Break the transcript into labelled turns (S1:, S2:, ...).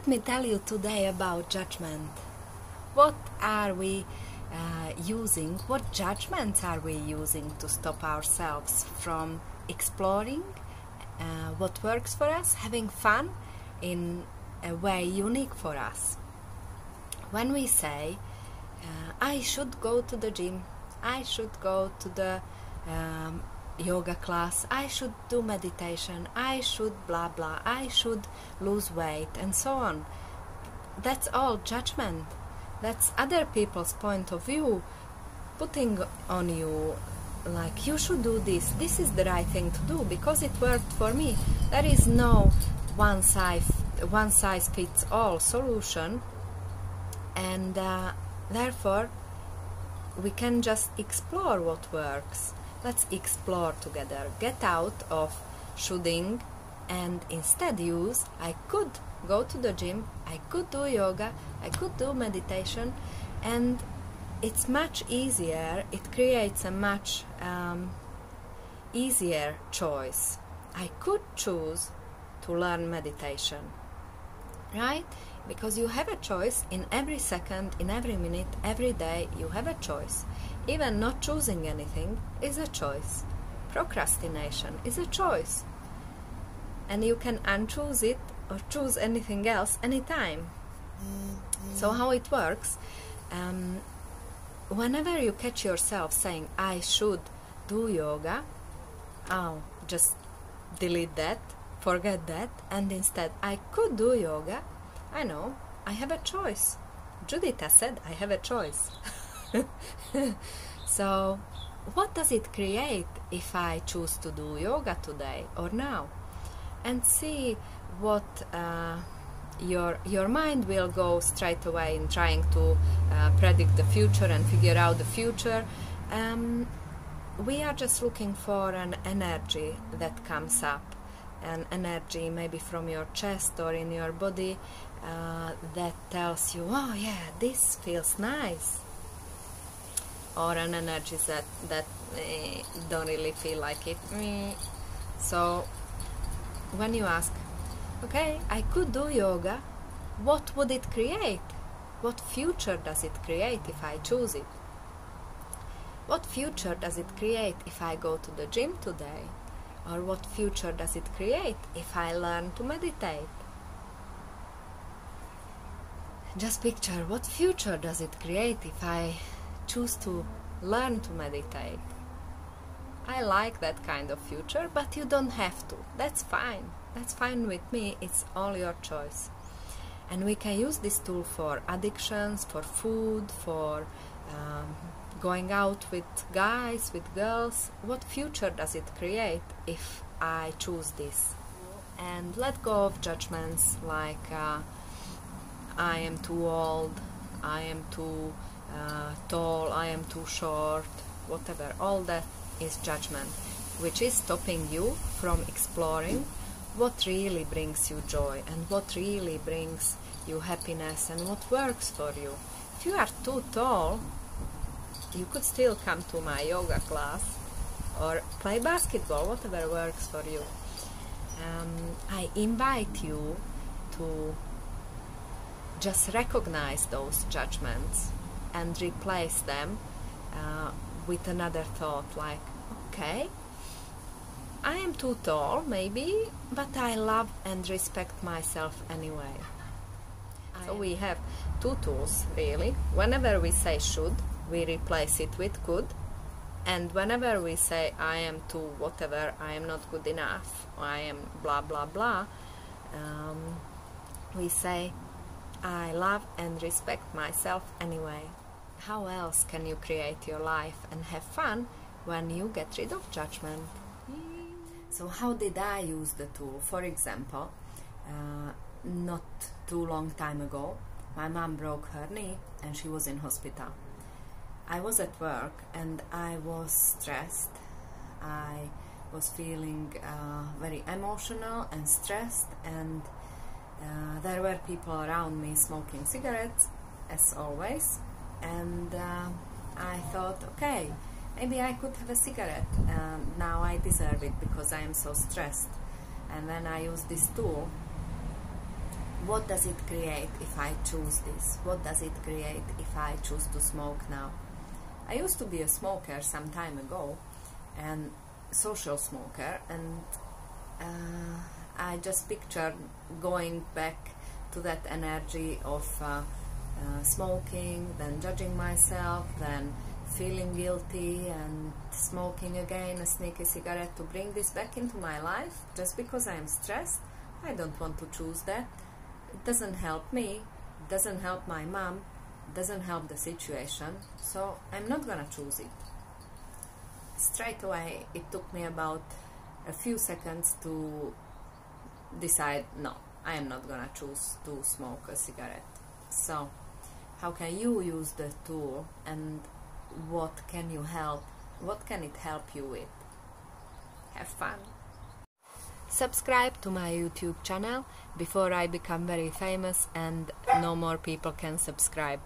S1: let me tell you today about judgment. What are we using? What judgments are we using to stop ourselves from exploring what works for us, having fun in a way unique for us? When we say, I should go to the gym, I should go to the yoga class, I should do meditation, I should blah blah, I should lose weight, and so on. That's all judgment. That's other people's point of view putting on you, like, you should do this, this is the right thing to do because it worked for me. There is no one size fits all solution, and therefore we can just explore what works. Let's explore together. Get out of shoulding and instead use, I could go to the gym, I could do yoga, I could do meditation, and it's much easier. It creates a much easier choice. I could choose to learn meditation, right? Because you have a choice in every second, in every minute, every day. You have a choice. Even not choosing anything is a choice. Procrastination is a choice. And you can unchoose it or choose anything else anytime. So how it works, whenever you catch yourself saying, I should do yoga, just delete that, forget that, and instead, I could do yoga. I know, I have a choice. Judita said I have a choice. So, what does it create if I choose to do yoga today or now? And see what your mind will go straight away in trying to predict the future and figure out the future. We are just looking for an energy that comes up, an energy maybe from your chest or in your body that tells you, oh yeah, this feels nice, or an energy that don't really feel like it. So when you ask, okay, I could do yoga, what would it create? What future does it create if I choose it? What future does it create if I go to the gym today? Or what future does it create if I learn to meditate? Just picture, what future does it create if I choose to learn to meditate? I like that kind of future, but you don't have to. That's fine. That's fine with me. It's all your choice. And we can use this tool for addictions, for food, for going out with guys, with girls. What future does it create if I choose this? And let go of judgments like I am too old, I am too tall, I am too short, whatever. All that is judgment, which is stopping you from exploring what really brings you joy and what really brings you happiness and what works for you. If you are too tall, you could still come to my yoga class or play basketball, whatever works for you. I invite you to just recognize those judgments and replace them with another thought like, okay, I am too tall maybe, but I love and respect myself anyway. So we have two tools really. Whenever we say should, we replace it with could, and whenever we say I am too whatever, I am not good enough, I am blah blah blah, we say I love and respect myself anyway. How else can you create your life and have fun when you get rid of judgment? So how did I use the tool? For example, not too long time ago, my mom broke her knee and she was in hospital. I was at work and I was stressed. I was feeling very emotional and stressed, and there were people around me smoking cigarettes, as always, and I thought, okay, maybe I could have a cigarette, now I deserve it because I am so stressed. And then I used this tool what does it create if I choose this? What does it create if I choose to smoke now? I used to be a smoker some time ago, and social smoker, and I just pictured going back to that energy of smoking, then judging myself, then feeling guilty and smoking again a sneaky cigarette, to bring this back into my life just because I am stressed. I don't want to choose that. It doesn't help me, it doesn't help my mom, it doesn't help the situation, so I'm not gonna choose it. Straight away it took me about a few seconds to decide, no, I am not gonna choose to smoke a cigarette. So how can you use the tool, and what can it help you with? Have fun. Subscribe to my YouTube channel before I become very famous and no more people can subscribe.